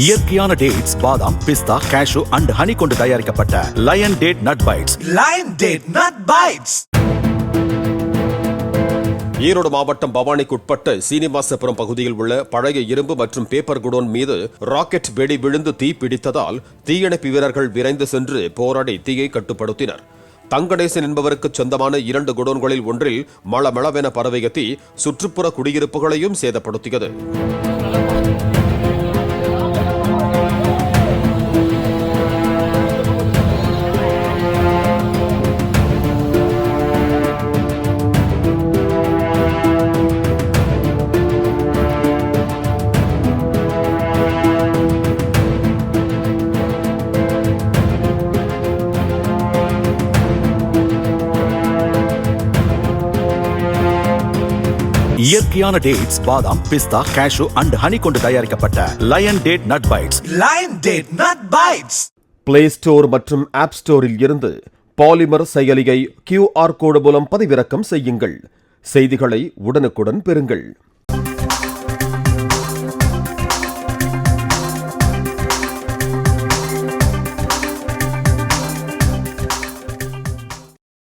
இயற்கையான டேட்ஸ், பாதாம், பிஸ்தா, cash and honey கொண்டு தயாரிக்கப்பட்ட lion date nut bites. Lion date nut bites. Erode மாவட்டம் பவானிக்கு உட்பட்ட சீனிவாசபுரம் பகுதியில் உள்ள பழைய இரும்பு மற்றும் பேப்பர் குடோன் மீது ராக்கெட் வெடி விழுந்து தீ பிடித்ததால் தீயணைப்பு வீரர்கள் விரைந்து சென்று போராடி தீயை கட்டுப்படுத்தினர். தங்கடேசன் என்பவருக்கு சொந்தமான 2 குடோன்களில் ஒன்றில் மளமளவென பரவிய தீ சுற்றுப்புற குடியிருப்புகளையும் சேதப்படுத்தியது. இயற்கையான டேட்ஸ், பாதாம், பிஸ்தா, கேஷு அண்ட் ஹனி கொண்டு தயாரிக்கப்பட்ட lion date nut bites. Lion date nut bites. Play store மற்றும் ஆப் ஸ்டோரில் இருந்து பாலிமர் செயலியை QR கோடு மூலம் பதிவிறக்கம் செய்யுங்கள். செய்திகளை உடனுக்குடன் பெறுங்கள்.